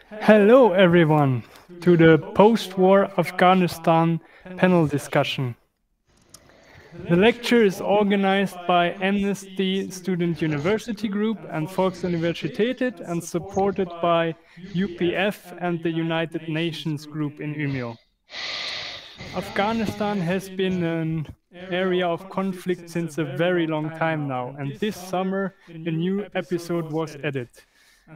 Hello, everyone, to the post-war Afghanistan panel discussion. The lecture is organized by Amnesty Student University Group and Volksuniversitetet and supported by UPF and the United Nations Group in Umeå. Afghanistan has been an area of conflict since a very long time now, and this summer a new episode was added.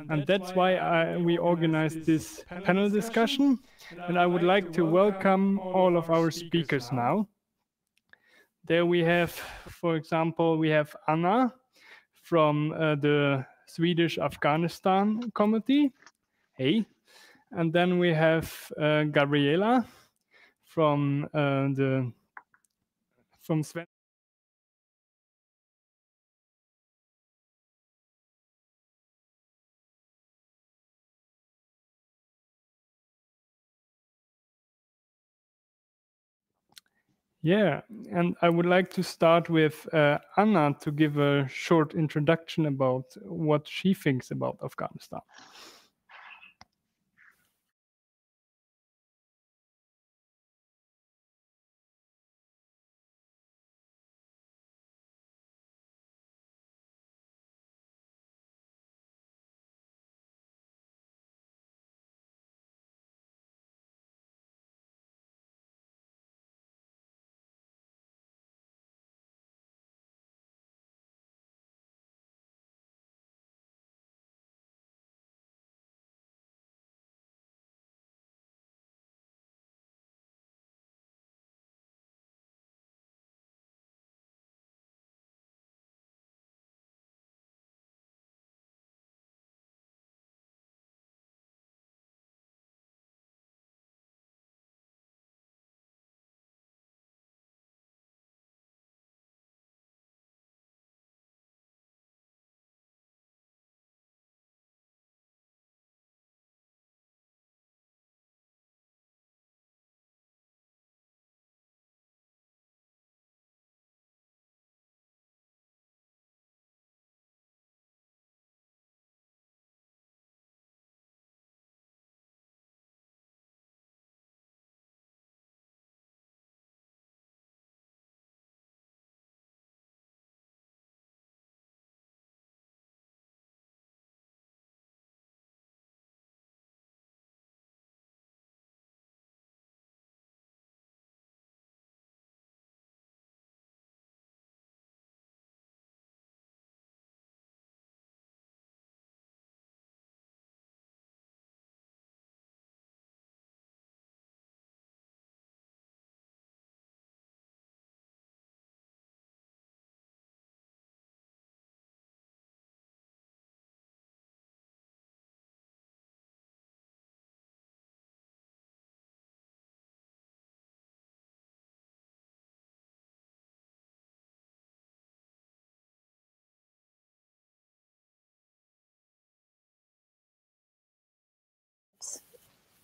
And that's why we organized this panel discussion. And I would like to welcome all of our speakers now. There we have, for example, we have Anna from the Swedish Afghanistan Committee. Hey. And then we have Gabriela from Sweden. Yeah, and I would like to start with Anna to give a short introduction about what she thinks about Afghanistan.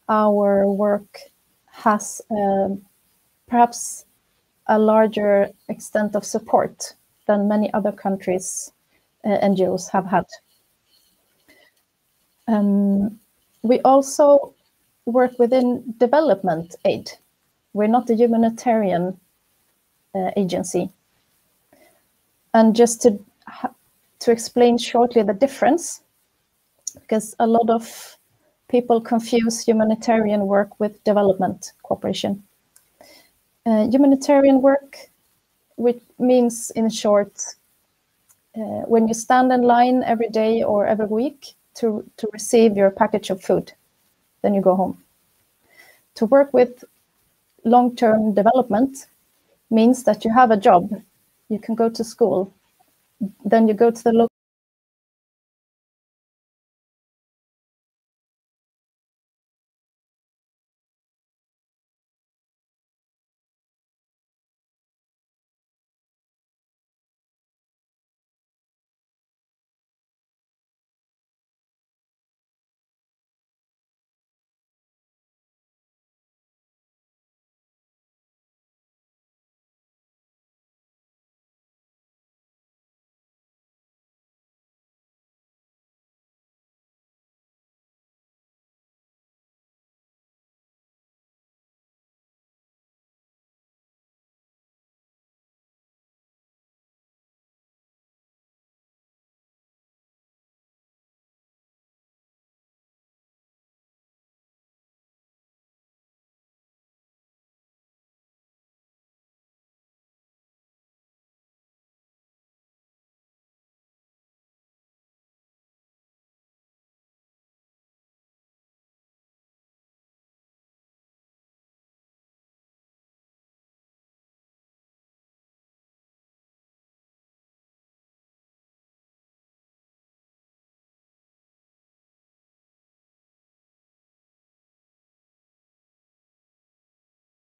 Our work has perhaps a larger extent of support than many other countries' NGOs have had. We also work within development aid. We're not a humanitarian agency. And just to explain shortly the difference, because a lot of people confuse humanitarian work with development cooperation. Humanitarian work, which means, in short, when you stand in line every day or every week to receive your package of food, then you go home. To work with long-term development means that you have a job, you can go to school, then you go to the local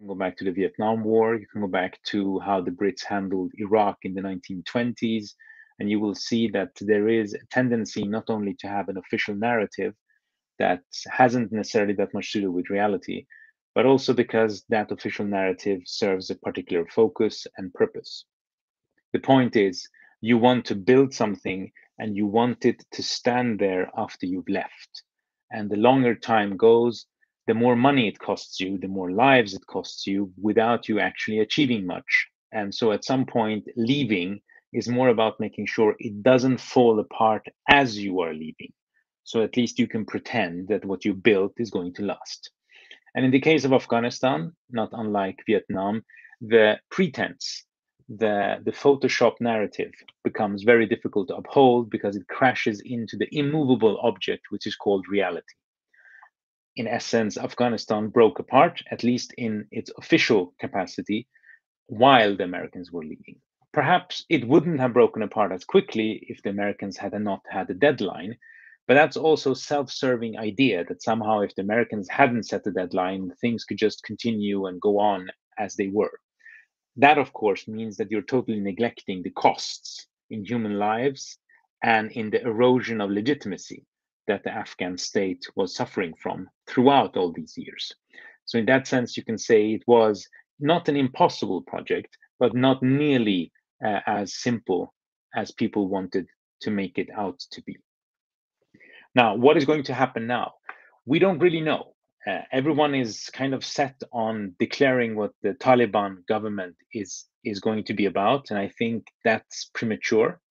can go back to the Vietnam War, you can go back to how the Brits handled Iraq in the 1920s, and you will see that there is a tendency not only to have an official narrative that hasn't necessarily that much to do with reality, but also because that official narrative serves a particular focus and purpose. The point is, you want to build something and you want it to stand there after you've left. And the longer time goes, the more money it costs you, the more lives it costs you without you actually achieving much. And so at some point, leaving is more about making sure it doesn't fall apart as you are leaving. So at least you can pretend that what you built is going to last. And in the case of Afghanistan, not unlike Vietnam, the pretense, the Photoshop narrative becomes very difficult to uphold because it crashes into the immovable object, which is called reality. In essence, Afghanistan broke apart, at least in its official capacity, while the Americans were leaving. Perhaps it wouldn't have broken apart as quickly if the Americans had not had a deadline, but that's also a self-serving idea that somehow if the Americans hadn't set the deadline, things could just continue and go on as they were. That, of course, means that you're totally neglecting the costs in human lives and in the erosion of legitimacy that the Afghan state was suffering from throughout all these years. So in that sense, you can say it was not an impossible project, but not nearly as simple as people wanted to make it out to be. Now, what is going to happen now? We don't really know. Everyone is kind of set on declaring what the Taliban government is going to be about, and I think that's premature.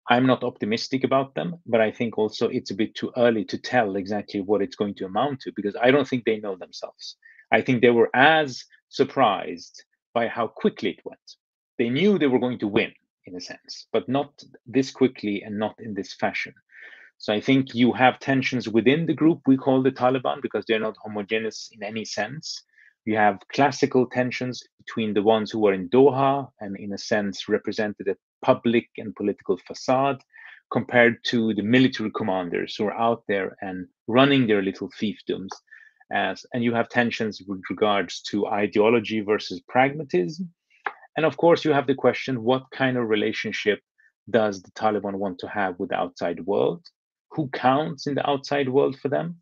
I'm not optimistic about them, but I think also it's a bit too early to tell exactly what it's going to amount to, because I don't think they know themselves. I think they were as surprised by how quickly it went. They knew they were going to win, in a sense, but not this quickly and not in this fashion. So I think you have tensions within the group we call the Taliban, because they're not homogeneous in any sense. You have classical tensions between the ones who are in Doha and in a sense represented a public and political facade, compared to the military commanders who are out there and running their little fiefdoms. And you have tensions with regards to ideology versus pragmatism. And of course, you have the question, what kind of relationship does the Taliban want to have with the outside world? Who counts in the outside world for them?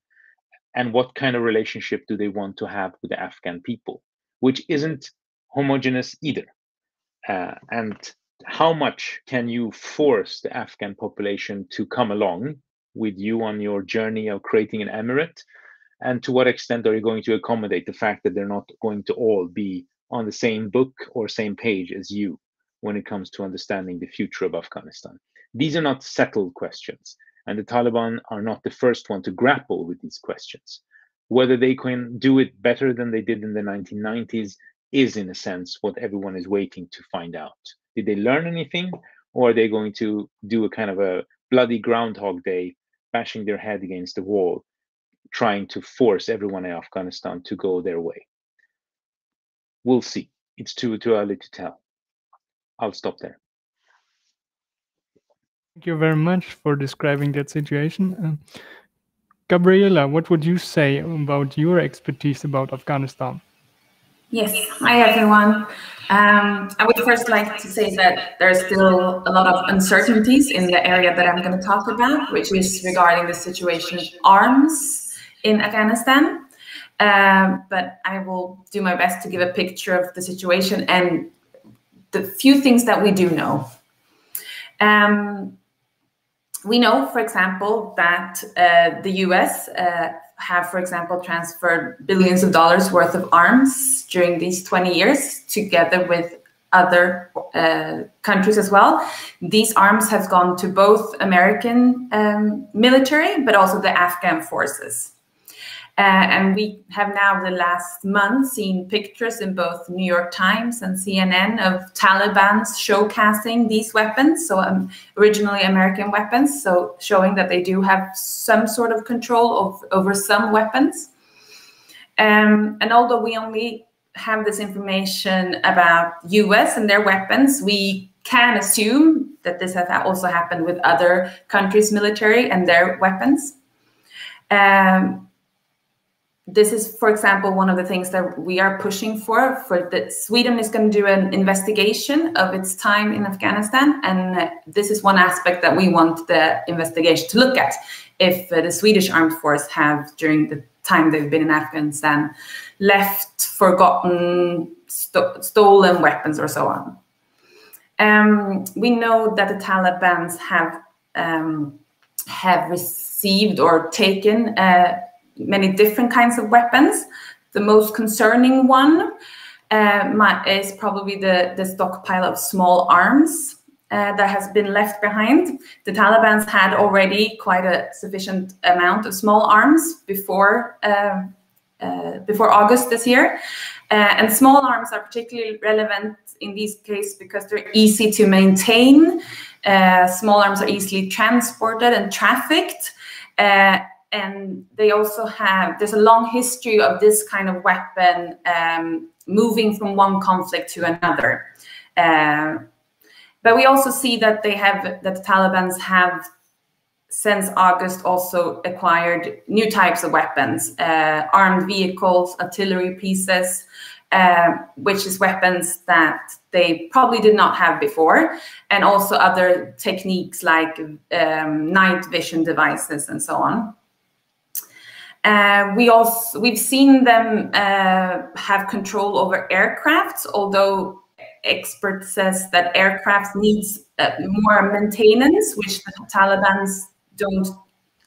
And what kind of relationship do they want to have with the Afghan people, which isn't homogeneous either? And how much can you force the Afghan population to come along with you on your journey of creating an emirate? And to what extent are you going to accommodate the fact that they're not going to all be on the same book or same page as you when it comes to understanding the future of Afghanistan? These are not settled questions. And the Taliban are not the first one to grapple with these questions. Whether they can do it better than they did in the 1990s is, in a sense, what everyone is waiting to find out. Did they learn anything, or are they going to do a kind of a bloody Groundhog Day, bashing their head against the wall, trying to force everyone in Afghanistan to go their way? We'll see. It's too early to tell. I'll stop there. Thank you very much for describing that situation. Gabriela, what would you say about your expertise about Afghanistan? Yes, hi everyone. I would first like to say that there's still a lot of uncertainties in the area that I'm going to talk about, which is regarding the situation of arms in Afghanistan. But I will do my best to give a picture of the situation and the few things that we do know. We know, for example, that the US have, for example, transferred billions of dollars worth of arms during these 20 years, together with other countries as well. These arms have gone to both American military, but also the Afghan forces. And we have now the last month seen pictures in both New York Times and CNN of Taliban showcasing these weapons, so originally American weapons, so showing that they do have some sort of control over some weapons. And although we only have this information about US and their weapons, we can assume that this has also happened with other countries' military and their weapons. this is, for example, one of the things that we are pushing for that Sweden is going to do an investigation of its time in Afghanistan. And this is one aspect that we want the investigation to look at. If the Swedish armed force have, during the time they've been in Afghanistan, left, forgotten, stolen weapons or so on. We know that the Taliban have received or taken many different kinds of weapons. The most concerning one is probably the stockpile of small arms that has been left behind. The Taliban had already quite a sufficient amount of small arms before August this year. And small arms are particularly relevant in these cases because they're easy to maintain. Small arms are easily transported and trafficked. And they also there's a long history of this kind of weapon moving from one conflict to another. But we also see that the Taliban have, since August, also acquired new types of weapons, armed vehicles, artillery pieces, which is weapons that they probably did not have before, and also other techniques like night vision devices and so on. We've seen them have control over aircrafts, although experts says that aircraft needs more maintenance, which the Taliban don't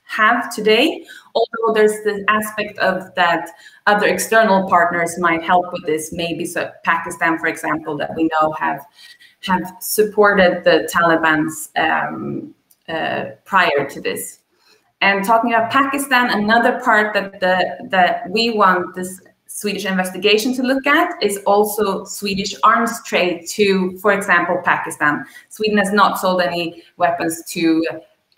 have today. Although there's the aspect of that other external partners might help with this. Maybe so Pakistan, for example, that we know have supported the Taliban's prior to this. And talking about Pakistan, another part that we want this Swedish investigation to look at is also Swedish arms trade to, for example, Pakistan. Sweden has not sold any weapons to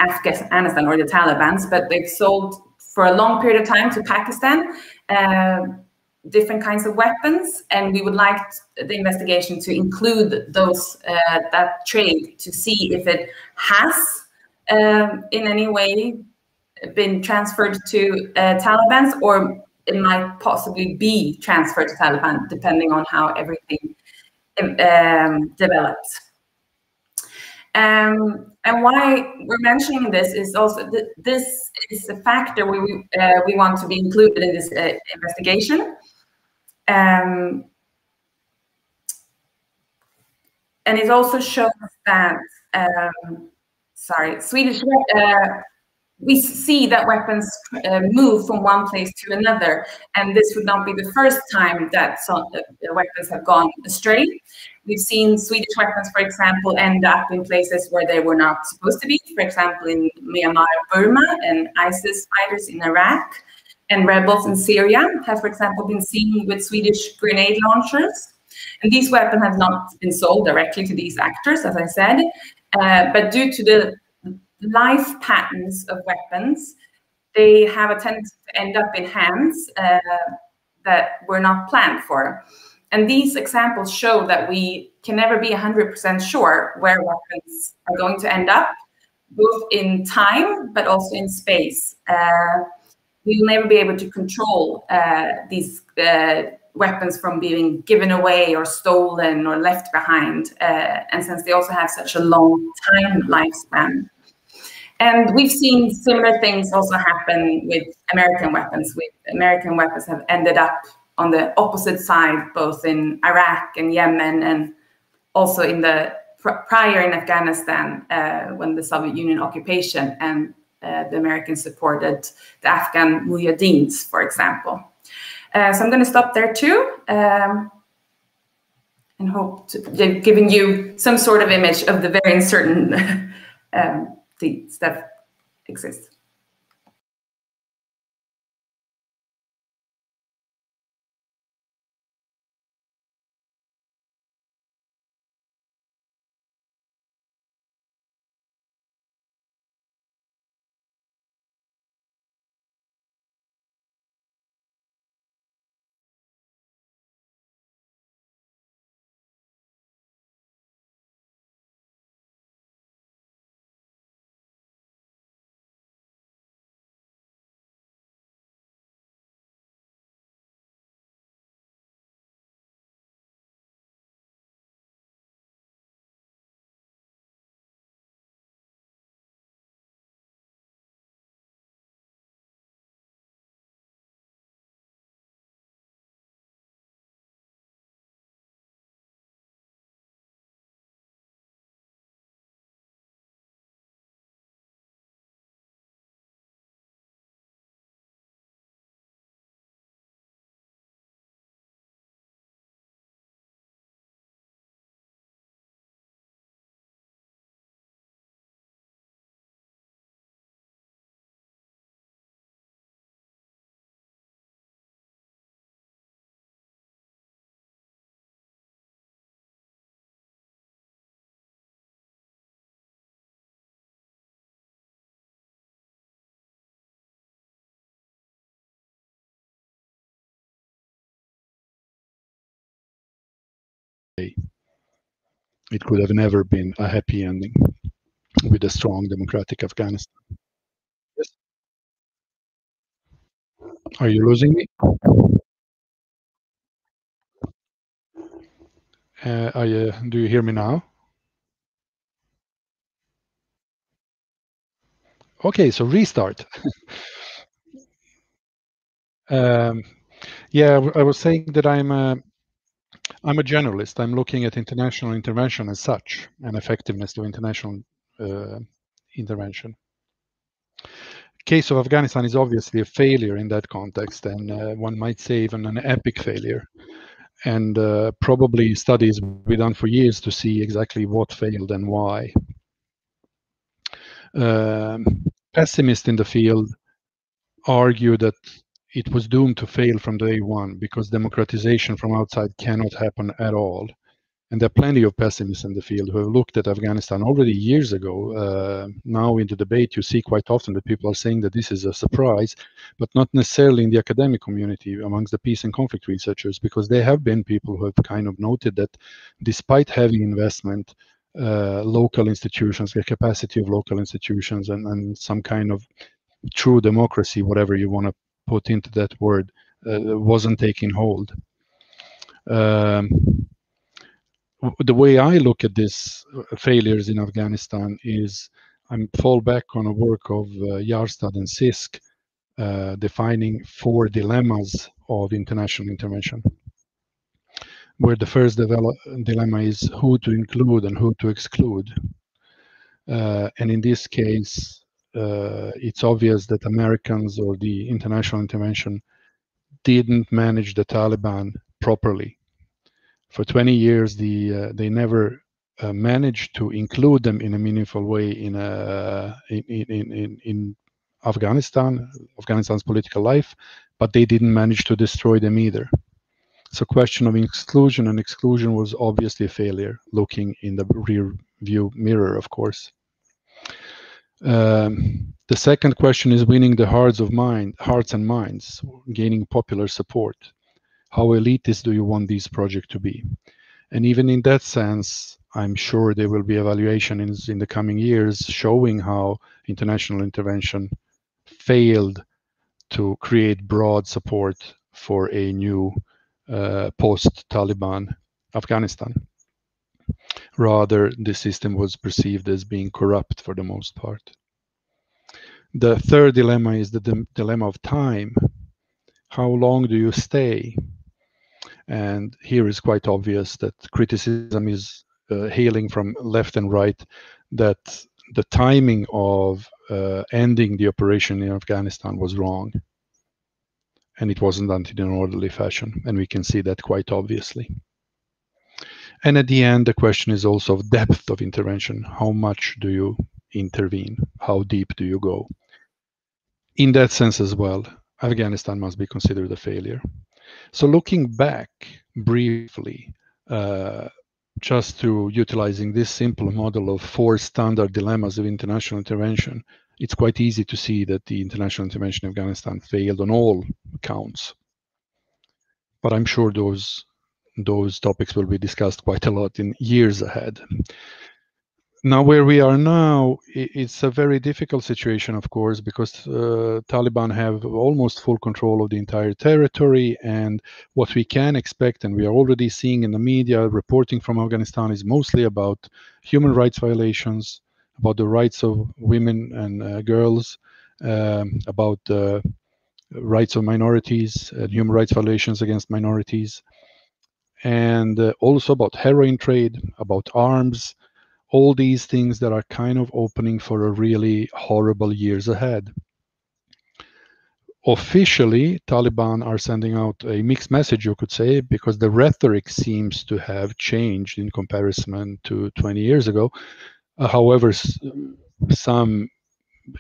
Afghanistan or the Taliban, but they've sold for a long period of time to Pakistan different kinds of weapons, and we would like the investigation to include those that trade to see if it has in any way been transferred to Taliban, or it might possibly be transferred to Taliban, depending on how everything develops. And why we're mentioning this is also this is a factor we want to be included in this investigation. And it also shows that, Swedish, we see that weapons move from one place to another, and this would not be the first time that some weapons have gone astray. We've seen Swedish weapons, for example, end up in places where they were not supposed to be, for example, in Myanmar, Burma, and ISIS fighters in Iraq, and rebels in Syria have, for example, been seen with Swedish grenade launchers. And these weapons have not been sold directly to these actors, as I said, but due to the life patterns of weapons, they have a tendency to end up in hands that were not planned for. And these examples show that we can never be 100% sure where weapons are going to end up, both in time, but also in space. We will never be able to control these weapons from being given away or stolen or left behind. And since they also have such a long time lifespan. And we've seen similar things also happen with American weapons. American weapons have ended up on the opposite side, both in Iraq and Yemen, and also in the prior in Afghanistan, when the Soviet Union occupation and the Americans supported the Afghan Mujahideen, for example. So I'm going to stop there too, and hope to have given you some sort of image of the very uncertain things that exist. It could have never been a happy ending with a strong democratic Afghanistan. Yes. Are you losing me? Do you hear me now? Okay, so restart. Yeah, I was saying that I'm a generalist. I'm looking at international intervention as such and effectiveness of international intervention. Case of Afghanistan is obviously a failure in that context, and one might say even an epic failure. And probably studies will be done for years to see exactly what failed and why. Pessimists in the field argue that it was doomed to fail from day one because democratization from outside cannot happen at all. And there are plenty of pessimists in the field who have looked at Afghanistan already years ago. Now in the debate, you see quite often that people are saying that this is a surprise, but not necessarily in the academic community amongst the peace and conflict researchers, because there have been people who have kind of noted that despite heavy investment, local institutions, the capacity of local institutions and some kind of true democracy, whatever you want to put into that word, wasn't taking hold. The way I look at these failures in Afghanistan is I fall back on a work of Jarstad and Sisk, defining 4 dilemmas of international intervention, where the first dilemma is who to include and who to exclude. And in this case, it's obvious that Americans or the international intervention didn't manage the Taliban properly. For 20 years, they never managed to include them in a meaningful way in Afghanistan's political life, but they didn't manage to destroy them either. So question of exclusion and exclusion was obviously a failure, looking in the rear view mirror, of course. The second question is winning the hearts and minds, gaining popular support. How elitist do you want this project to be? And even in that sense, I'm sure there will be evaluations in the coming years showing how international intervention failed to create broad support for a new post-Taliban Afghanistan. Rather, the system was perceived as being corrupt for the most part. The third dilemma is the dilemma of time. How long do you stay? And here is quite obvious that criticism is hailing from left and right, that the timing of ending the operation in Afghanistan was wrong. And it wasn't done in an orderly fashion. And we can see that quite obviously. And at the end, the question is also of depth of intervention. How much do you intervene? How deep do you go? In that sense as well, Afghanistan must be considered a failure. So looking back briefly, just to utilizing this simple model of 4 standard dilemmas of international intervention, it's quite easy to see that the international intervention in Afghanistan failed on all counts. But I'm sure those topics will be discussed quite a lot in years ahead. Now, where we are now, it's a very difficult situation, of course, because Taliban have almost full control of the entire territory, and what we can expect, and we are already seeing in the media reporting from Afghanistan, is mostly about human rights violations, about the rights of women and girls, about the rights of minorities, human rights violations against minorities, and also about heroin trade, about arms, all these things that are kind of opening for a really horrible years ahead. Officially, Taliban are sending out a mixed message, you could say, because the rhetoric seems to have changed in comparison to 20 years ago. However, some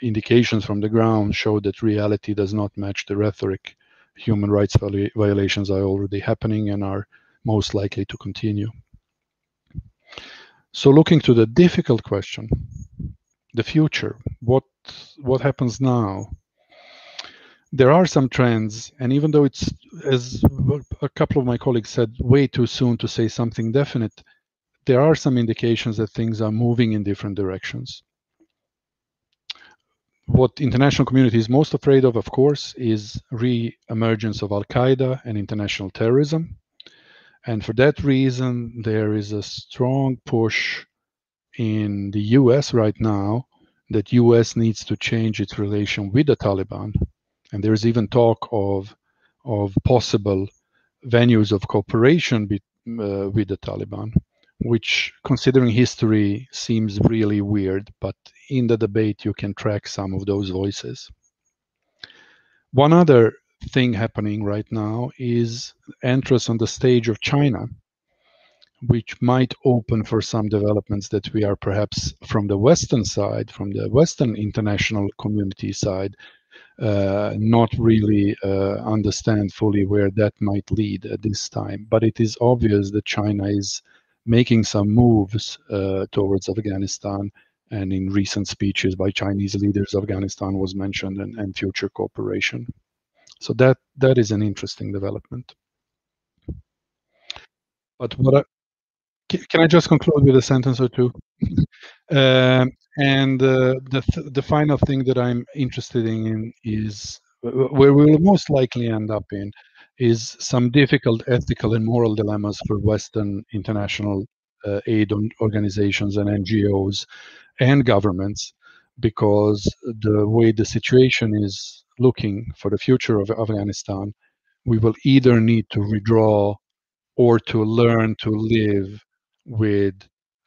indications from the ground show that reality does not match the rhetoric. Human rights violations are already happening and are most likely to continue. So looking to the difficult question, the future, what happens now? there are some trends, and even though it's, as a couple of my colleagues said, way too soon to say something definite, there are some indications that things are moving in different directions. What the international community is most afraid of course, is re-emergence of Al-Qaeda and international terrorism. And for that reason, there is a strong push in the US right now that US needs to change its relation with the Taliban. And there's even talk of possible venues of cooperation with the Taliban, which, considering history, seems really weird, but in the debate you can track some of those voices. One other thing happening right now is entrance on the stage of China, which might open for some developments that we are perhaps from the Western side, from the Western international community side, not really understand fully where that might lead at this time. But it is obvious that China is making some moves towards Afghanistan, and in recent speeches by Chinese leaders, Afghanistan was mentioned, and future cooperation. So that is an interesting development. But what can I just conclude with a sentence or two? And the final thing that I'm interested in is where we will most likely end up in is some difficult ethical and moral dilemmas for Western international aid organizations and NGOs and governments, because the way the situation is looking for the future of Afghanistan, we will either need to withdraw or to learn to live with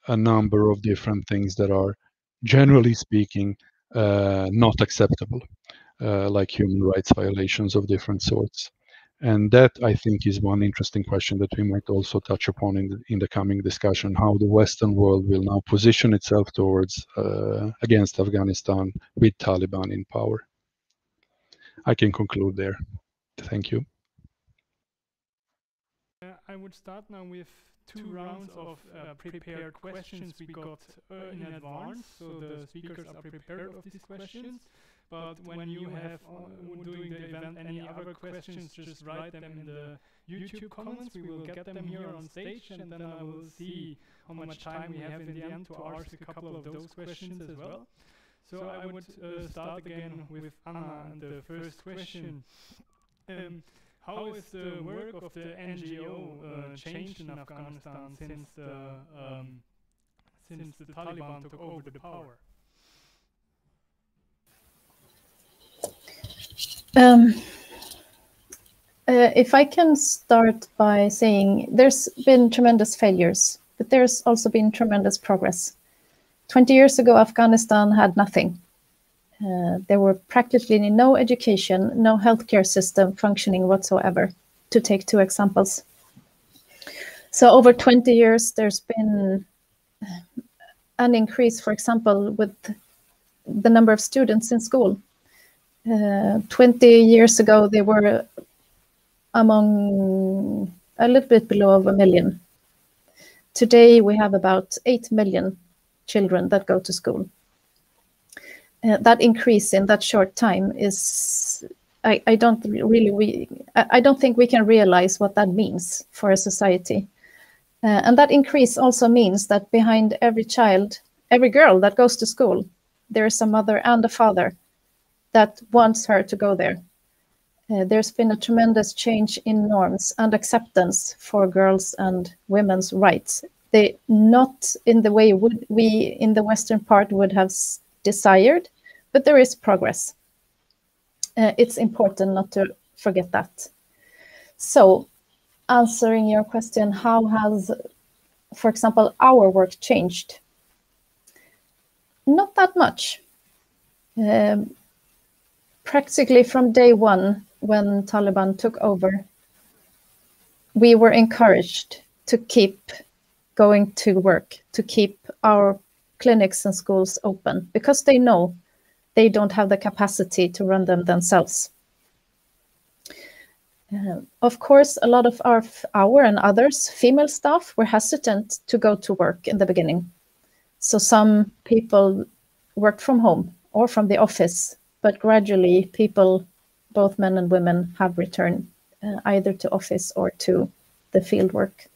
a number of different things that are, generally speaking, not acceptable, like human rights violations of different sorts. And that, I think, is one interesting question that we might also touch upon in the coming discussion, how the Western world will now position itself towards against Afghanistan with Taliban in power. I can conclude there. Thank you. I would start now with two rounds of prepared questions we got in advance, so the speakers are prepared of these questions. But when you have, during the event, any other questions, just write them in the YouTube comments. We will get them here on stage, and then I will see how much time we have in the end to ask a couple of those questions as well. So I would start again with Anna and the first question. How is the work of the NGO changed in Afghanistan since the Taliban took over the power? If I can start by saying there's been tremendous failures, but there's also been tremendous progress. 20 years ago, Afghanistan had nothing. There were practically no education, no healthcare system functioning whatsoever, to take two examples. So over 20 years, there's been an increase, for example, with the number of students in school. 20 years ago, they were among a little bit below 1 million. Today, we have about 8 million children that go to school. That increase in that short time is, I don't think we can realize what that means for a society. And that increase also means that behind every child, every girl that goes to school, there is a mother and a father that wants her to go there. There's been a tremendous change in norms and acceptance for girls and women's rights. They not in the way we in the Western part would have desired, but there is progress. It's important not to forget that. So, answering your question, how has, for example, our work changed? Not that much. Practically from day one, when Taliban took over, we were encouraged to keep going to work, to keep our clinics and schools open, because they know they don't have the capacity to run them themselves. Of course, a lot of our and others, female staff, were hesitant to go to work in the beginning. So some people worked from home or from the office, but gradually people both men and women have returned either to office or to the field work.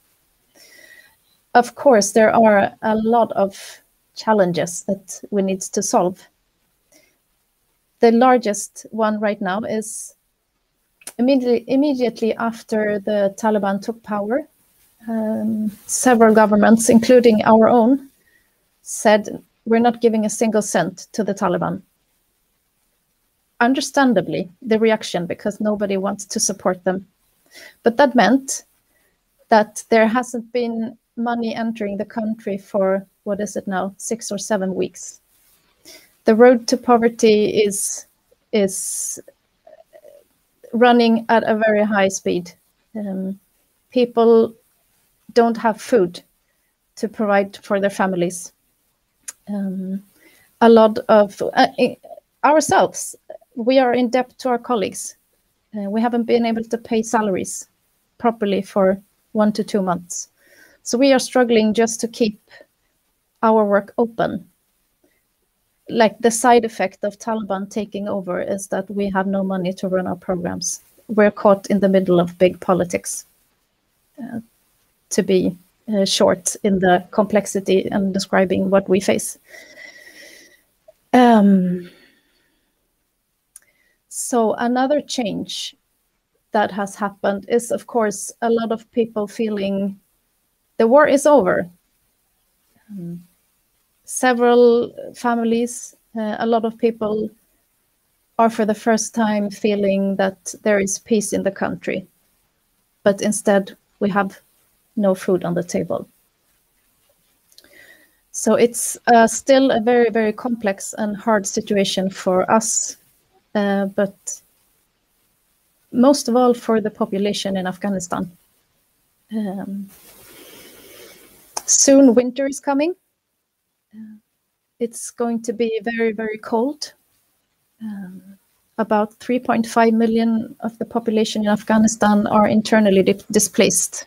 Of course, there are a lot of challenges that we need to solve. The largest one right now is immediately after the Taliban took power, several governments, including our own, said we're not giving a single cent to the Taliban. Understandably, the reaction, because nobody wants to support them. But that meant that there hasn't been money entering the country for, what is it now, 6 or 7 weeks. The road to poverty is running at a very high speed. People don't have food to provide for their families. A lot of ourselves, we are in debt to our colleagues. We haven't been able to pay salaries properly for 1 to 2 months. So we are struggling just to keep our work open. Like the side effect of Taliban taking over is that we have no money to run our programs. We're caught in the middle of big politics, to be short in the complexity and describing what we face. So another change that has happened is, of course, a lot of people feeling the war is over. Several families, a lot of people are for the first time feeling that there is peace in the country, but instead we have no food on the table. So it's still a very, very complex and hard situation for us, but most of all for the population in Afghanistan. Soon winter is coming. It's going to be very, very cold. About 3.5 million of the population in Afghanistan are internally displaced.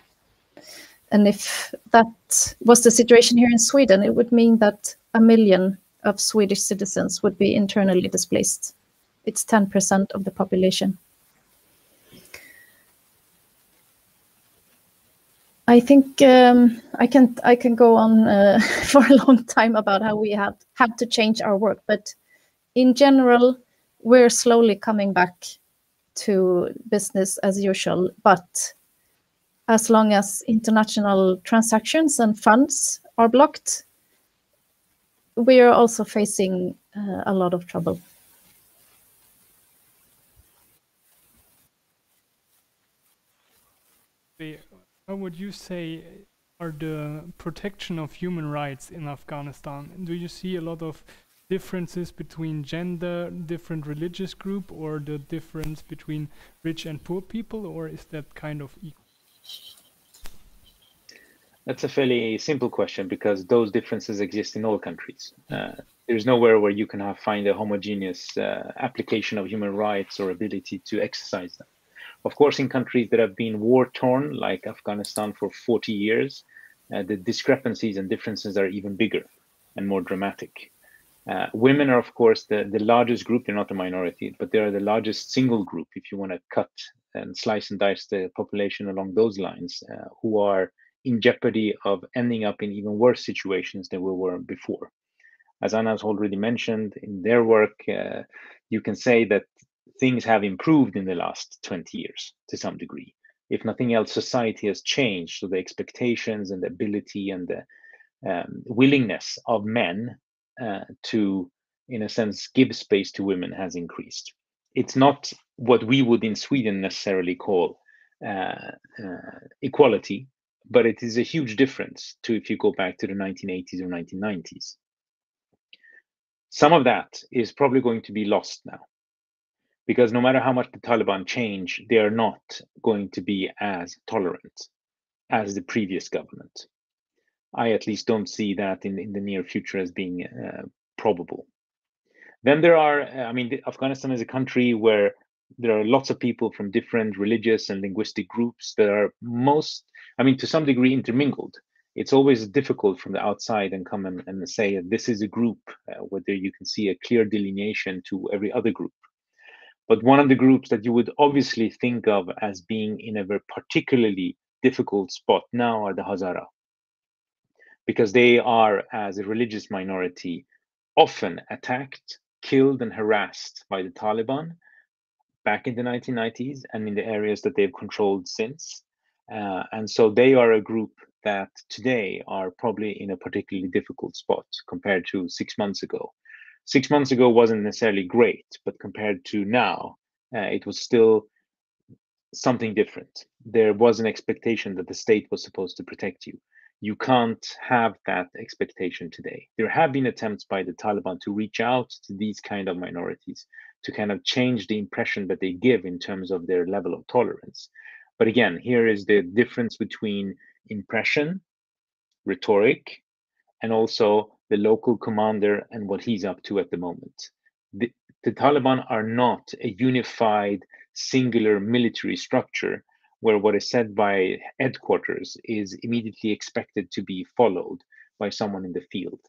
And if that was the situation here in Sweden, it would mean that 1 million of Swedish citizens would be internally displaced. It's 10% of the population. I think I can go on for a long time about how we have to change our work, but in general, we're slowly coming back to business as usual. But as long as international transactions and funds are blocked, we are also facing a lot of trouble. How would you say are the protection of human rights in Afghanistan? Do you see a lot of differences between gender, different religious group, or the difference between rich and poor people, or is that kind of equal? That's a fairly simple question because those differences exist in all countries. There's nowhere where you can find a homogeneous application of human rights or ability to exercise them. Of course, in countries that have been war-torn, like Afghanistan for 40 years, the discrepancies and differences are even bigger and more dramatic. Women are, of course, the largest group. They're not a minority, but they are the largest single group, if you want to cut and slice and dice the population along those lines, who are in jeopardy of ending up in even worse situations than we were before. As Anna has already mentioned, in their work, you can say that things have improved in the last 20 years to some degree. If nothing else, society has changed, so the expectations and the ability and the willingness of men to, in a sense, give space to women has increased. It's not what we would in Sweden necessarily call equality, but it is a huge difference to if you go back to the 1980s or 1990s. Some of that is probably going to be lost now, because no matter how much the Taliban change, they are not going to be as tolerant as the previous government. I at least don't see that in the near future as being probable. Then there are, Afghanistan is a country where there are lots of people from different religious and linguistic groups that are to some degree intermingled. It's always difficult from the outside and come and say this is a group whether you can see a clear delineation to every other group. But one of the groups that you would obviously think of as being in a very particularly difficult spot now are the Hazara, because they are, as a religious minority, often attacked, killed, and harassed by the Taliban back in the 1990s and in the areas that they've controlled since. And so they are a group that today are probably in a particularly difficult spot compared to 6 months ago. 6 months ago wasn't necessarily great, but compared to now, it was still something different. There was an expectation that the state was supposed to protect you. You can't have that expectation today. There have been attempts by the Taliban to reach out to these kind of minorities, to kind of change the impression that they give in terms of their level of tolerance. But again, here is the difference between impression, rhetoric, and also the local commander and what he's up to at the moment. The Taliban are not a unified, singular military structure where what is said by headquarters is immediately expected to be followed by someone in the field.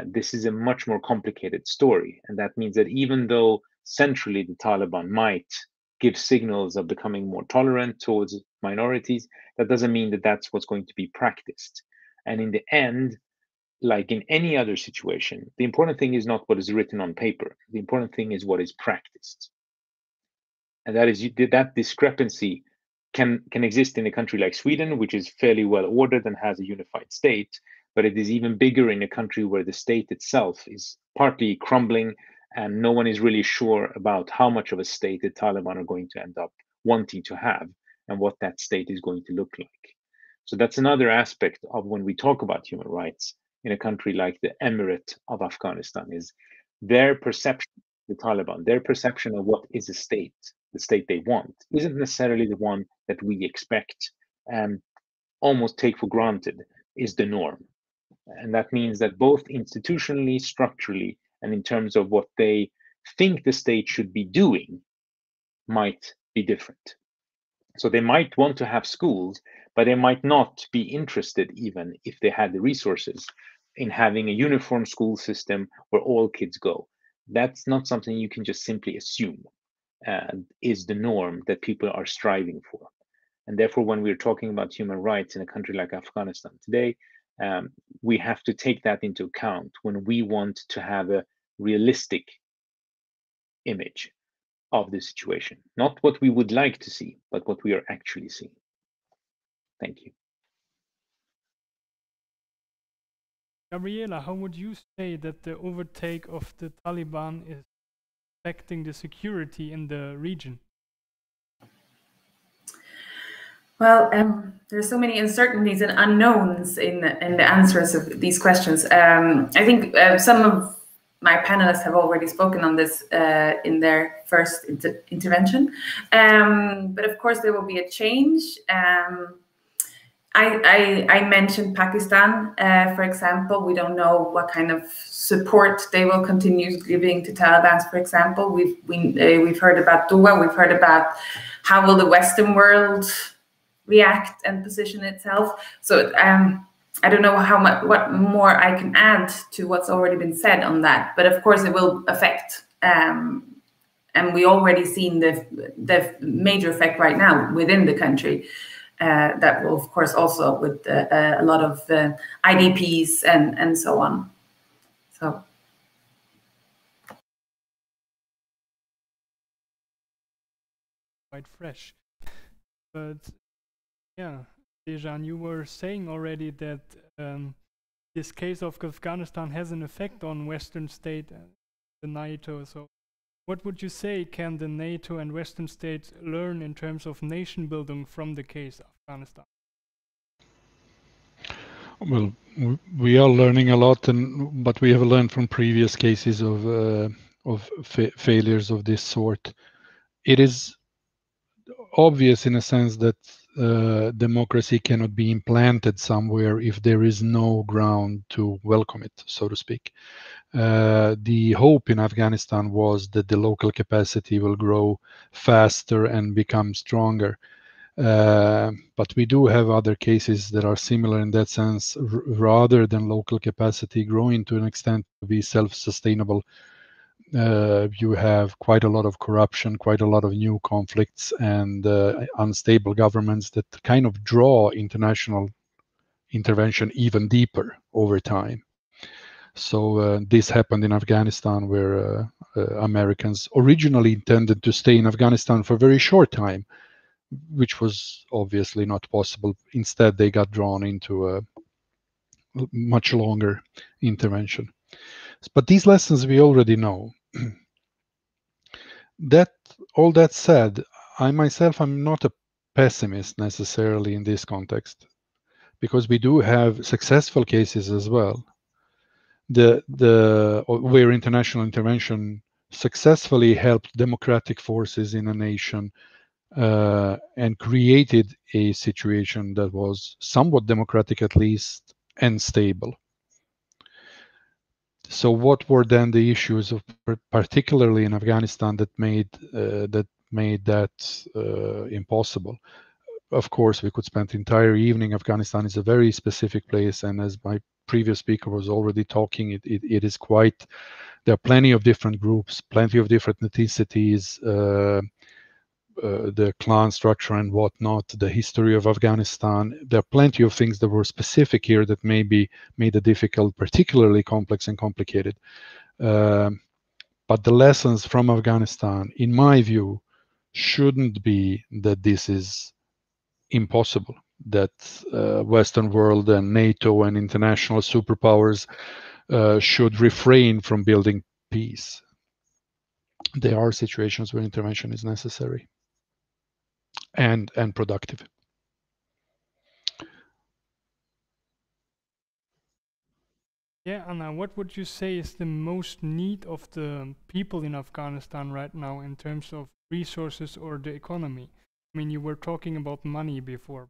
This is a much more complicated story. And that means that even though centrally the Taliban might give signals of becoming more tolerant towards minorities, that doesn't mean that that's what's going to be practiced. And in the end, like in any other situation, the important thing is not what is written on paper. The important thing is what is practiced. And that is that discrepancy can exist in a country like Sweden, which is fairly well ordered and has a unified state, but it is even bigger in a country where the state itself is partly crumbling and no one is really sure about how much of a state the Taliban are going to end up wanting to have and what that state is going to look like. So that's another aspect of when we talk about human rights in a country like the Emirate of Afghanistan, is their perception, the Taliban, their perception of what is a state, the state they want, isn't necessarily the one that we expect and almost take for granted is the norm. And that means that both institutionally, structurally, and in terms of what they think the state should be doing might be different. So they might want to have schools, but they might not be interested, even if they had the resources, in having a uniform school system where all kids go. That's not something you can just simply assume is the norm that people are striving for. And therefore, when we're talking about human rights in a country like Afghanistan today, we have to take that into account when we want to have a realistic image of the situation. Not what we would like to see, but what we are actually seeing. Thank you. Gabriela, how would you say that the overtake of the Taliban is affecting the security in the region? Well, there's so many uncertainties and unknowns in the answers of these questions. I think some of my panelists have already spoken on this in their first intervention. But of course, there will be a change. I mentioned Pakistan, for example. We don't know what kind of support they will continue giving to Taliban, for example. We've heard about Dua. We've heard about how will the Western world react and position itself. So I don't know what more I can add to what's already been said on that. But of course, it will affect. And we already seen the major effect right now within the country. That will, of course, also with a lot of IDPs and so on. So. Quite fresh. But yeah, Dzenan, you were saying already that this case of Afghanistan has an effect on Western state and the NATO. So what would you say can the NATO and Western states learn in terms of nation building from the case of Afghanistan? Well, we are learning a lot, but we have learned from previous cases of failures of this sort. It is obvious in a sense that democracy cannot be implanted somewhere if there is no ground to welcome it, so to speak. The hope in Afghanistan was that the local capacity will grow faster and become stronger. But we do have other cases that are similar in that sense. Rather than local capacity growing to an extent to be self-sustainable, You have quite a lot of corruption, quite a lot of new conflicts, and unstable governments that kind of draw international intervention even deeper over time. So this happened in Afghanistan, where Americans originally intended to stay in Afghanistan for a very short time, which was obviously not possible. Instead, they got drawn into a much longer intervention. But these lessons we already know. All that said, I myself am not a pessimist necessarily in this context, because we do have successful cases as well. Where international intervention successfully helped democratic forces in a nation and created a situation that was somewhat democratic at least and stable. So what were then the issues of, particularly in Afghanistan, that made that impossible? Of course, we could spend the entire evening. Afghanistan is a very specific place, and as my previous speaker was already talking, it is quite, there are plenty of different groups, plenty of different ethnicities, the clan structure and whatnot, the history of Afghanistan. There are plenty of things that were specific here that maybe made it difficult, particularly complex and complicated. But the lessons from Afghanistan, in my view, shouldn't be that this is impossible, that Western world and NATO and international superpowers should refrain from building peace. There are situations where intervention is necessary and productive. Yeah, Anna, what would you say is the most need of the people in Afghanistan right now in terms of resources or the economy? I mean, you were talking about money before.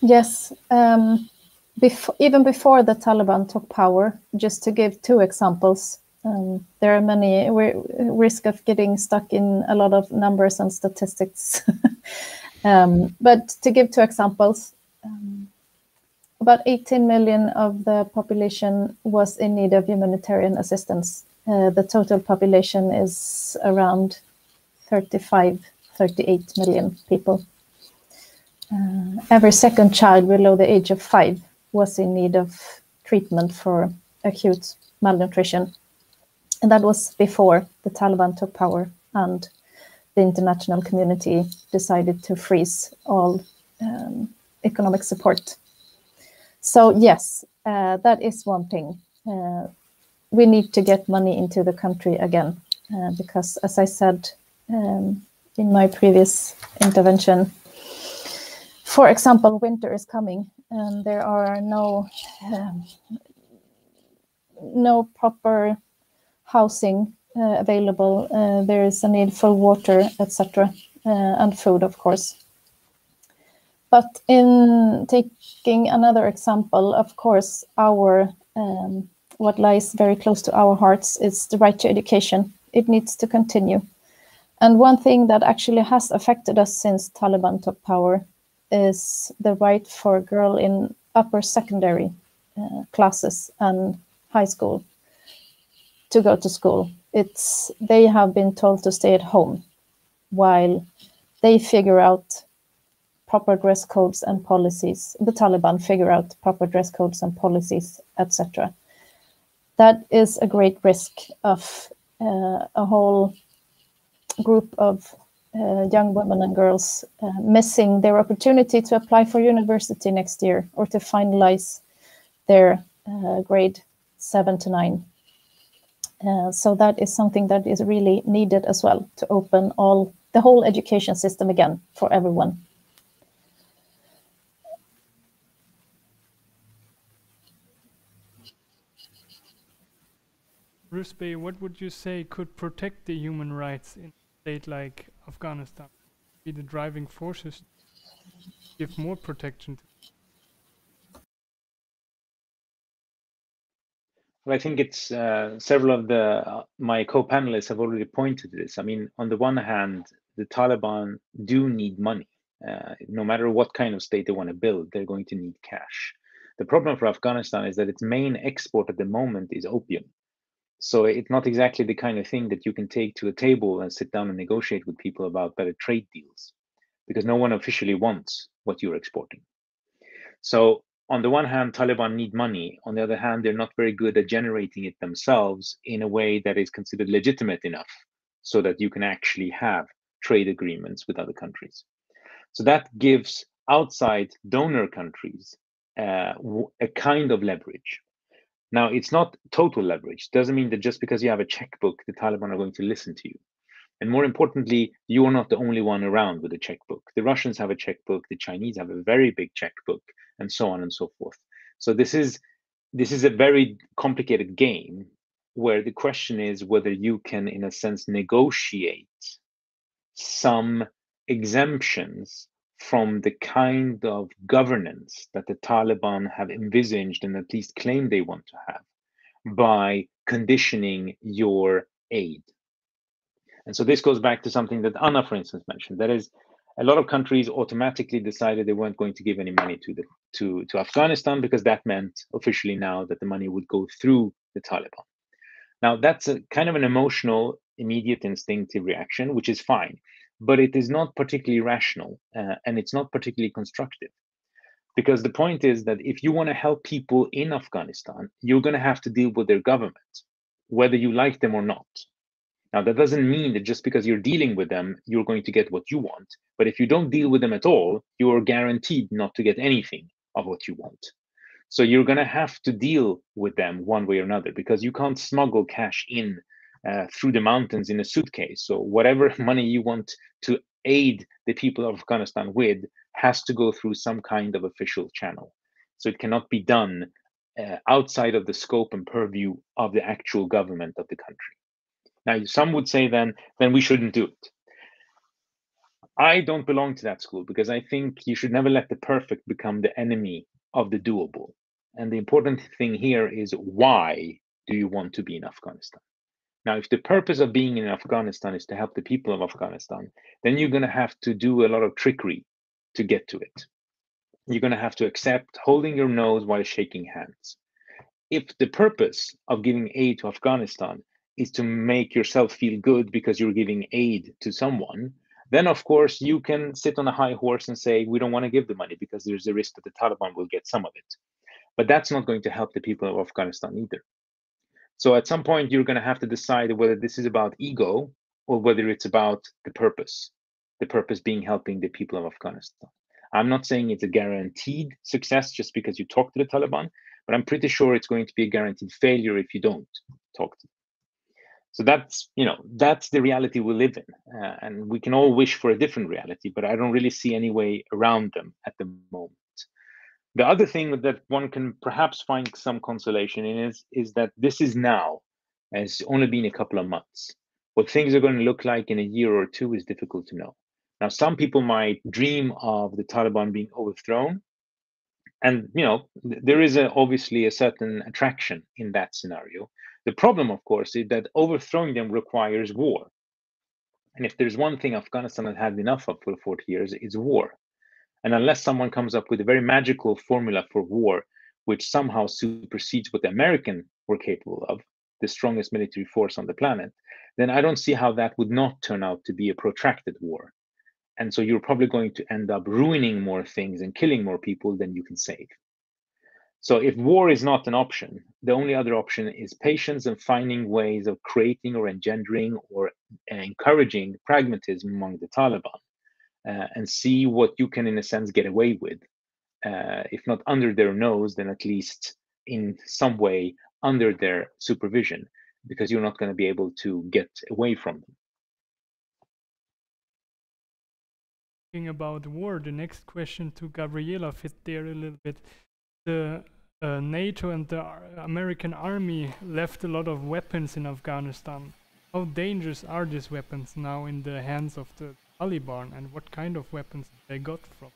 Yes, even before the Taliban took power, just to give two examples, there are many, risk of getting stuck in a lot of numbers and statistics. But to give two examples, about 18 million of the population was in need of humanitarian assistance. The total population is around 38 million people. Every second child below the age of 5 was in need of treatment for acute malnutrition. And that was before the Taliban took power and the international community decided to freeze all economic support. So yes, that is one thing. We need to get money into the country again, because as I said in my previous intervention, for example, winter is coming and there are no proper housing available. There is a need for water, etc., and food, of course. But in taking another example, of course, what lies very close to our hearts is the right to education. It needs to continue. And one thing that actually has affected us since Taliban took power is the right for a girl in upper secondary classes and high school to go to school. They have been told to stay at home while they figure out proper dress codes and policies. The Taliban figure out proper dress codes and policies, etc. That is a great risk of a whole group of young women and girls missing their opportunity to apply for university next year or to finalize their grade 7 to 9. So that is something that is really needed as well, to open the whole education system again for everyone. Rouzbeh, what would you say could protect the human rights in a state like Afghanistan? Be the driving forces to give more protection to? Well, I think it's several of my co-panelists have already pointed to this. I mean, on the one hand, the Taliban do need money. No matter what kind of state they want to build, they're going to need cash. The problem for Afghanistan is that its main export at the moment is opium. So it's not exactly the kind of thing that you can take to a table and sit down and negotiate with people about better trade deals, because no one officially wants what you're exporting. So on the one hand, Taliban need money. On the other hand, they're not very good at generating it themselves in a way that is considered legitimate enough so that you can actually have trade agreements with other countries. So that gives outside donor countries a kind of leverage. Now, it's not total leverage. It doesn't mean that just because you have a checkbook, the Taliban are going to listen to you. And more importantly, you are not the only one around with a checkbook. The Russians have a checkbook, the Chinese have a very big checkbook, and so on and so forth. So this is a very complicated game where the question is whether you can, in a sense, negotiate some exemptions from the kind of governance that the Taliban have envisaged and at least claim they want to have by conditioning your aid. And so this goes back to something that Anna, for instance, mentioned. That is, a lot of countries automatically decided they weren't going to give any money to Afghanistan because that meant officially now that the money would go through the Taliban. Now, that's a kind of an emotional, immediate, instinctive reaction, which is fine, but it is not particularly rational and it's not particularly constructive. Because the point is that if you want to help people in Afghanistan, you're going to have to deal with their government, whether you like them or not. Now, that doesn't mean that just because you're dealing with them, you're going to get what you want. But if you don't deal with them at all, you are guaranteed not to get anything of what you want. So you're going to have to deal with them one way or another, because you can't smuggle cash in through the mountains in a suitcase. So whatever money you want to aid the people of Afghanistan with has to go through some kind of official channel. So it cannot be done outside of the scope and purview of the actual government of the country. Now, some would say then we shouldn't do it. I don't belong to that school, because I think you should never let the perfect become the enemy of the doable. And the important thing here is, why do you want to be in Afghanistan? Now, if the purpose of being in Afghanistan is to help the people of Afghanistan, then you're going to have to do a lot of trickery to get to it. You're going to have to accept holding your nose while shaking hands. If the purpose of giving aid to Afghanistan is to make yourself feel good because you're giving aid to someone, then of course you can sit on a high horse and say, we don't want to give the money because there's a risk that the Taliban will get some of it. But that's not going to help the people of Afghanistan either. So at some point, you're going to have to decide whether this is about ego or whether it's about the purpose being helping the people of Afghanistan. I'm not saying it's a guaranteed success just because you talk to the Taliban, but I'm pretty sure it's going to be a guaranteed failure if you don't talk to them. So that's the reality we live in. And we can all wish for a different reality, but I don't really see any way around them at the moment. The other thing that one can perhaps find some consolation in is that this is now, it's only been a couple of months. What things are going to look like in a year or two is difficult to know. Now, some people might dream of the Taliban being overthrown. And, there is obviously a certain attraction in that scenario. The problem, of course, is that overthrowing them requires war. And if there's one thing Afghanistan has had enough of for 40 years, it's war. And unless someone comes up with a very magical formula for war, which somehow supersedes what the Americans were capable of, the strongest military force on the planet, then I don't see how that would not turn out to be a protracted war. And so you're probably going to end up ruining more things and killing more people than you can save. So if war is not an option, the only other option is patience and finding ways of creating or engendering or encouraging pragmatism among the Taliban. And see what you can, in a sense, get away with. If not under their nose, then at least in some way under their supervision, because you're not going to be able to get away from them. Talking about war, the next question to Gabriela fit there a little bit. The NATO and the American army left a lot of weapons in Afghanistan. How dangerous are these weapons now in the hands of the Taliban, and what kind of weapons they got from?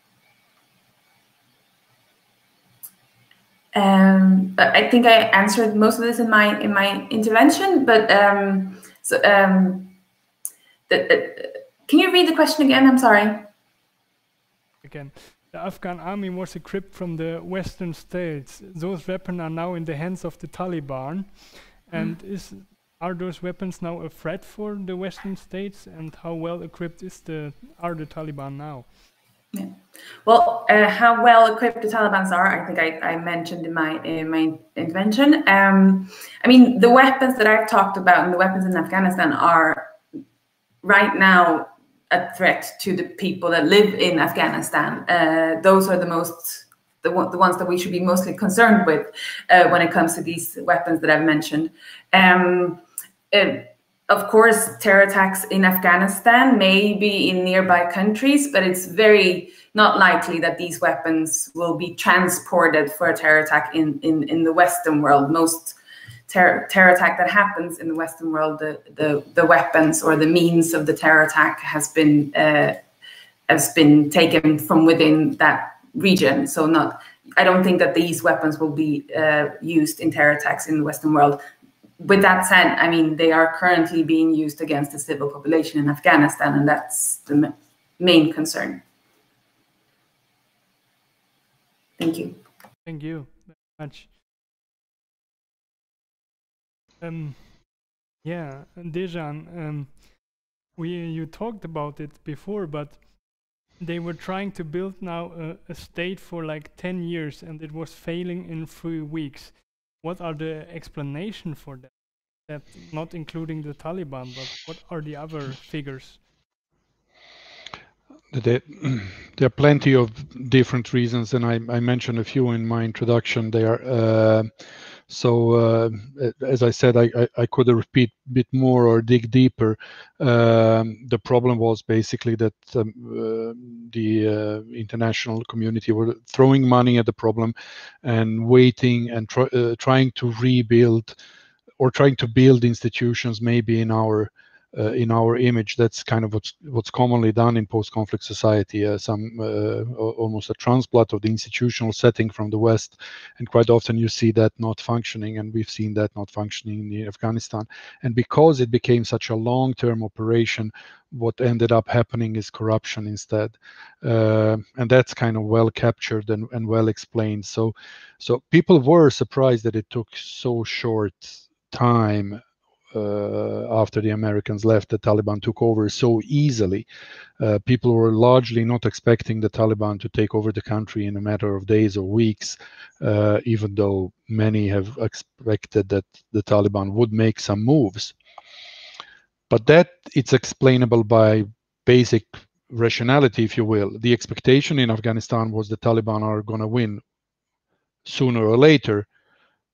I think I answered most of this in my intervention, but can you read the question again? I'm sorry. Again, the Afghan army was equipped from the Western states. Those weapons are now in the hands of the Taliban. And are those weapons now a threat for the Western states? And how well equipped are the Taliban now? Yeah. Well, how well equipped the Taliban are, I think I mentioned in my intervention. I mean, the weapons that I've talked about and the weapons in Afghanistan are right now a threat to the people that live in Afghanistan. Those are the ones that we should be mostly concerned with when it comes to these weapons that I've mentioned. Of course, terror attacks in Afghanistan may be in nearby countries, but it's very not likely that these weapons will be transported for a terror attack in the Western world. Most terror attack that happens in the Western world, the weapons or the means of the terror attack has been taken from within that region. So I don't think that these weapons will be used in terror attacks in the Western world. With that said, I mean, they are currently being used against the civil population in Afghanistan, and that's the main concern. Thank you. Thank you very much. Yeah, Dzenan, you talked about it before, but they were trying to build now a state for like 10 years, and it was failing in 3 weeks. What are the explanation for that? That not including the Taliban, but what are the other figures? There are plenty of different reasons, and I mentioned a few in my introduction there. As I said, I could repeat a bit more or dig deeper. The problem was basically that the international community were throwing money at the problem and waiting and trying to rebuild or trying to build institutions maybe in our image. That's kind of what's commonly done in post-conflict society, almost a transplant of the institutional setting from the West, and quite often you see that not functioning, and we've seen that not functioning in Afghanistan. And because it became such a long-term operation, what ended up happening is corruption instead, and that's kind of well captured and well explained. So people were surprised that it took so short time after the Americans left, the Taliban took over so easily. People were largely not expecting the Taliban to take over the country in a matter of days or weeks, even though many have expected that the Taliban would make some moves. But that it's explainable by basic rationality, if you will. The expectation in Afghanistan was the Taliban are going to win sooner or later.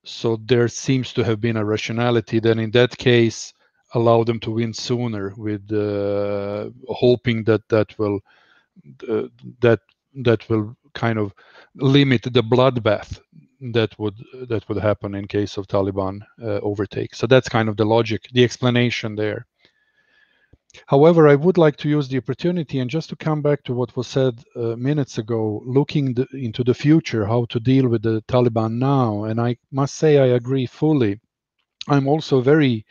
So there seems to have been a rationality that in that case allow them to win sooner, with hoping that will kind of limit the bloodbath that would happen in case of Taliban overtake. So that's kind of the logic, the explanation there. However, I would like to use the opportunity and just to come back to what was said minutes ago, looking into the future, how to deal with the Taliban now. And I must say I agree fully. I'm also very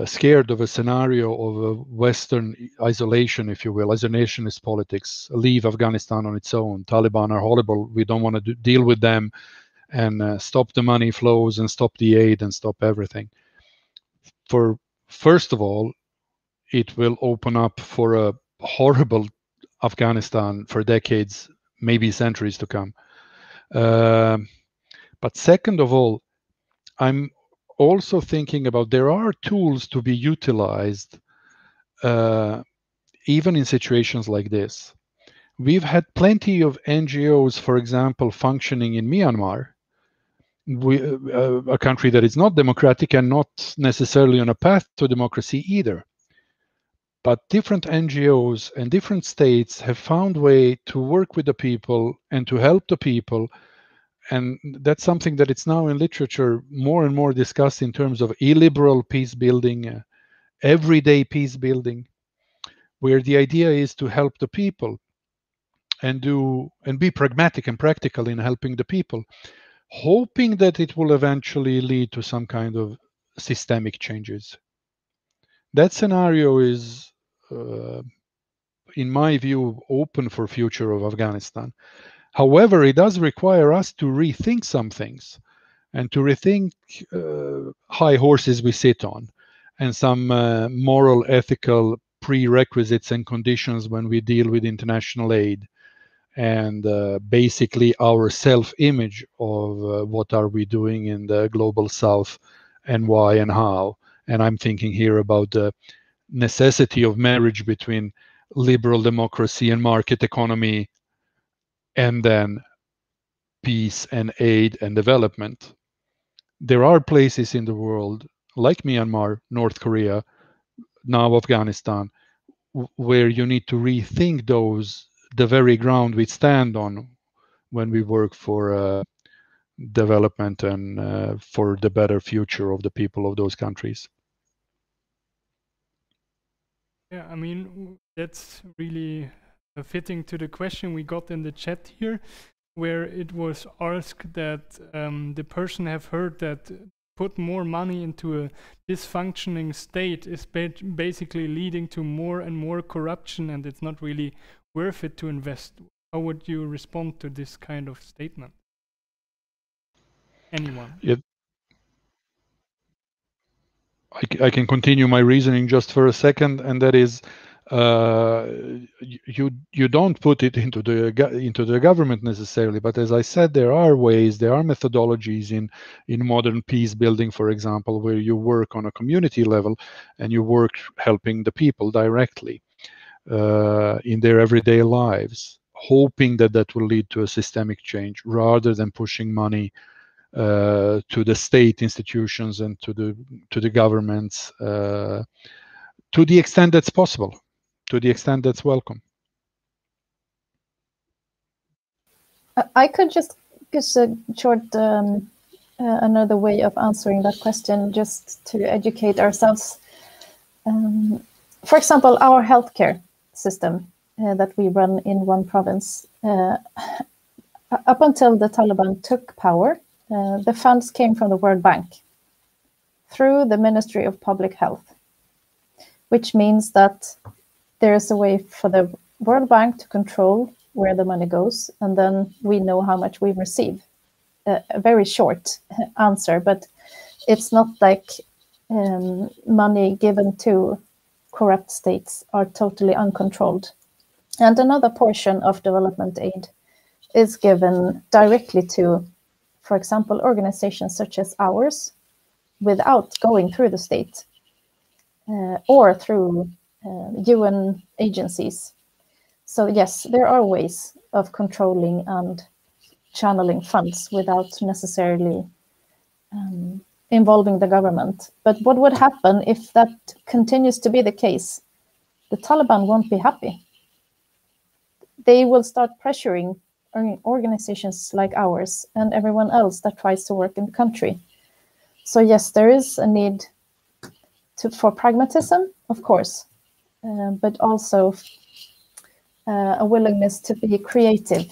scared of a scenario of a Western isolation, if you will, isolationist politics, leave Afghanistan on its own. Taliban are horrible. We don't want to deal with them, and stop the money flows and stop the aid and stop everything. First of all, it will open up for a horrible Afghanistan for decades, maybe centuries to come. But second of all, I'm also thinking about there are tools to be utilized even in situations like this. We've had plenty of NGOs, for example, functioning in Myanmar, a country that is not democratic and not necessarily on a path to democracy either. But different NGOs and different states have found a way to work with the people and to help the people. And that's something that it's now in literature more and more discussed in terms of illiberal peace building, everyday peace building, where the idea is to help the people and be pragmatic and practical in helping the people, hoping that it will eventually lead to some kind of systemic changes. That scenario is in my view, open for future of Afghanistan. However, it does require us to rethink some things and to rethink high horses we sit on and some moral, ethical prerequisites and conditions when we deal with international aid, and basically our self-image of what are we doing in the global south and why and how. And I'm thinking here about the necessity of marriage between liberal democracy and market economy, and then peace and aid and development. There are places in the world like Myanmar, North Korea, now Afghanistan, where you need to rethink the very ground we stand on when we work for development and for the better future of the people of those countries. Yeah, I mean, that's really fitting to the question we got in the chat here, where it was asked that the person have heard that put more money into a dysfunctioning state is basically leading to more and more corruption, and it's not really worth it to invest. How would you respond to this kind of statement? Anyone? I can continue my reasoning just for a second, and that is, you don't put it into the government necessarily, but as I said, there are ways, there are methodologies in modern peace building, for example, where you work on a community level and you work helping the people directly in their everyday lives, hoping that will lead to a systemic change rather than pushing money to the state institutions and to the governments to the extent that's possible, to the extent that's welcome. I could just a short another way of answering that question, just to educate ourselves. For example, our healthcare system that we run in one province, up until the Taliban took power, the funds came from the World Bank through the Ministry of Public Health, which means that there is a way for the World Bank to control where the money goes, and then we know how much we receive. A very short answer, but it's not like money given to corrupt states are totally uncontrolled. And another portion of development aid is given directly to, for example, organizations such as ours, without going through the state or through UN agencies. So yes, there are ways of controlling and channeling funds without necessarily involving the government. But what would happen if that continues to be the case? The Taliban won't be happy. They will start pressuring organizations like ours and everyone else that tries to work in the country. So yes, there is a need for pragmatism, of course, but also a willingness to be creative,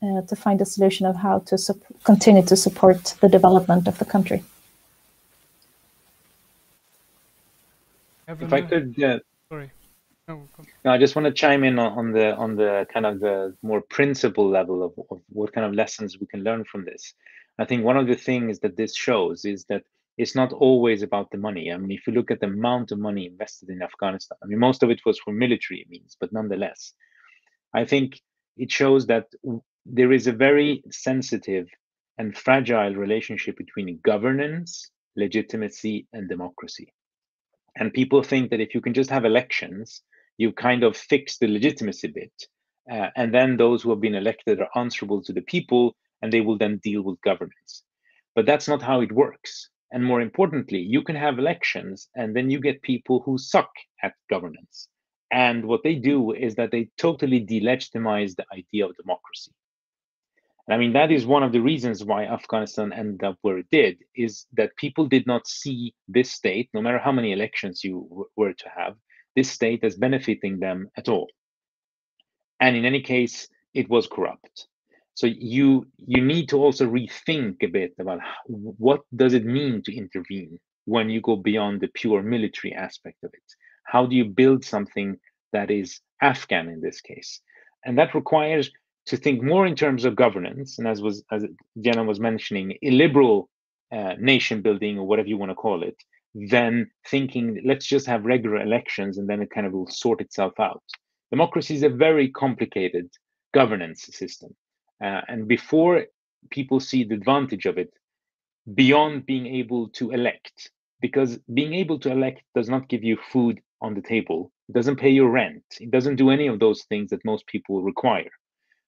to find a solution of how to continue to support the development of the country. If I could, sorry. No, I just want to chime in on the kind of the more principle level of what kind of lessons we can learn from this. I think one of the things that this shows is that it's not always about the money. I mean, if you look at the amount of money invested in Afghanistan, I mean, most of it was for military means, but nonetheless, I think it shows that there is a very sensitive and fragile relationship between governance, legitimacy, and democracy. And people think that if you can just have elections, you kind of fix the legitimacy bit. And then those who have been elected are answerable to the people, and they will then deal with governance. But that's not how it works. And more importantly, you can have elections, and then you get people who suck at governance. And what they do is that they totally delegitimize the idea of democracy. And I mean, that is one of the reasons why Afghanistan ended up where it did, is that people did not see this state, no matter how many elections you were to have, this state as benefiting them at all. And in any case, it was corrupt. So you need to also rethink a bit about what does it mean to intervene when you go beyond the pure military aspect of it. How do you build something that is Afghan in this case. And that requires to think more in terms of governance, and as Dzenan was mentioning, illiberal nation building, or whatever you want to call it, than thinking, let's just have regular elections and then it kind of will sort itself out. Democracy is a very complicated governance system. And before people see the advantage of it, beyond being able to elect, because being able to elect does not give you food on the table, it doesn't pay your rent, it doesn't do any of those things that most people require.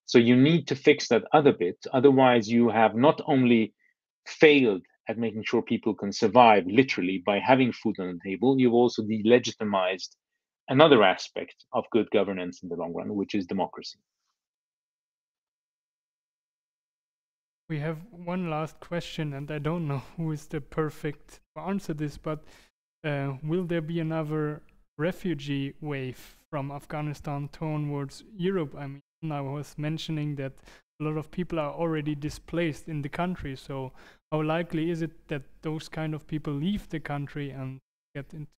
So you need to fix that other bit, otherwise you have not only failed at making sure people can survive literally by having food on the table, you've also delegitimized another aspect of good governance in the long run, which is democracy. We have one last question, and I don't know who is the perfect to answer this, but will there be another refugee wave from Afghanistan towards Europe? I mean, I was mentioning that a lot of people are already displaced in the country, so how likely is it that those kind of people leave the country and get into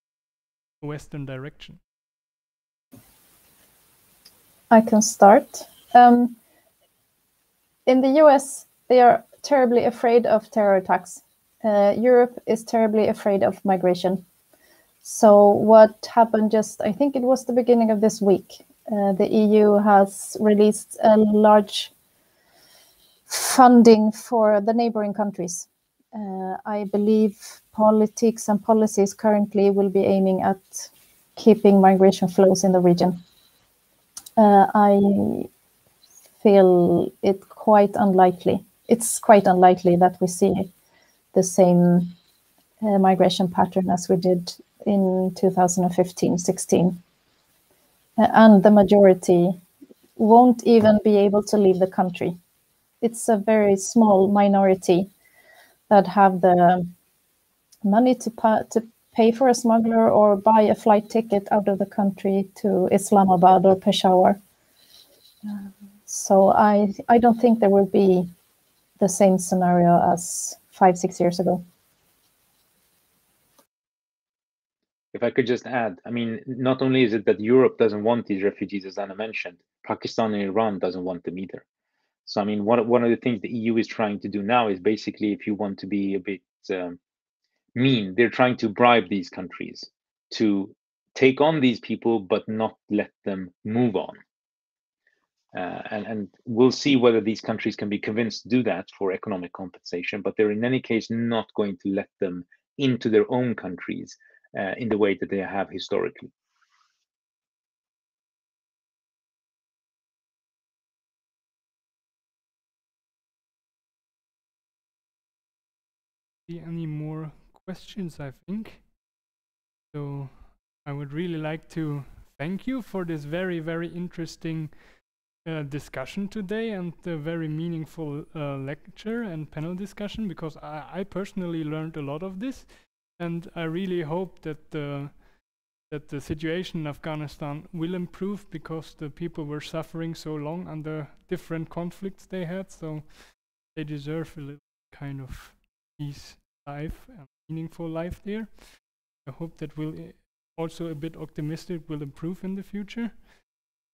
the Western direction? I can start. In the US, they are terribly afraid of terror attacks. Europe is terribly afraid of migration. So what happened just, I think it was the beginning of this week, the EU has released a large funding for the neighboring countries. I believe politics and policies currently will be aiming at keeping migration flows in the region. I feel it quite unlikely. It's quite unlikely that we see the same migration pattern as we did in 2015-16. And the majority won't even be able to leave the country. It's a very small minority that have the money to pay for a smuggler or buy a flight ticket out of the country to Islamabad or Peshawar. So I don't think there will be the same scenario as 5-6 years ago. If I could just add, I mean, not only is it that Europe doesn't want these refugees, as Anna mentioned, Pakistan and Iran doesn't want them either. So, I mean, one of the things the EU is trying to do now is basically, if you want to be a bit mean, they're trying to bribe these countries to take on these people, but not let them move on. And we'll see whether these countries can be convinced to do that for economic compensation, but they're in any case not going to let them into their own countries in the way that they have historically. Any more questions, I think? So I would really like to thank you for this very, very interesting discussion today, and the very meaningful lecture and panel discussion, because I personally learned a lot of this, and I really hope that the situation in Afghanistan will improve, because the people were suffering so long under different conflicts they had, so they deserve a little kind of peace life and meaningful life there. I hope that will also a bit optimistic will improve in the future.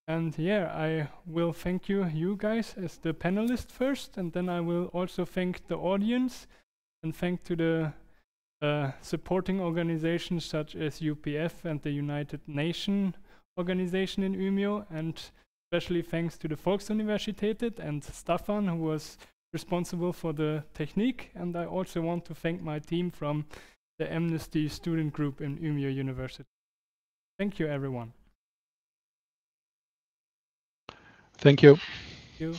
And yeah, I will thank you guys as the panelists first, and then I will also thank the audience and thank to the supporting organizations such as UPF and the United Nations organization in Umeå, and especially thanks to the Volksuniversitetet and Staffan, who was responsible for the technique. And I also want to thank my team from the Amnesty student group in Umeå University. Thank you, everyone. Thank you. Thank you.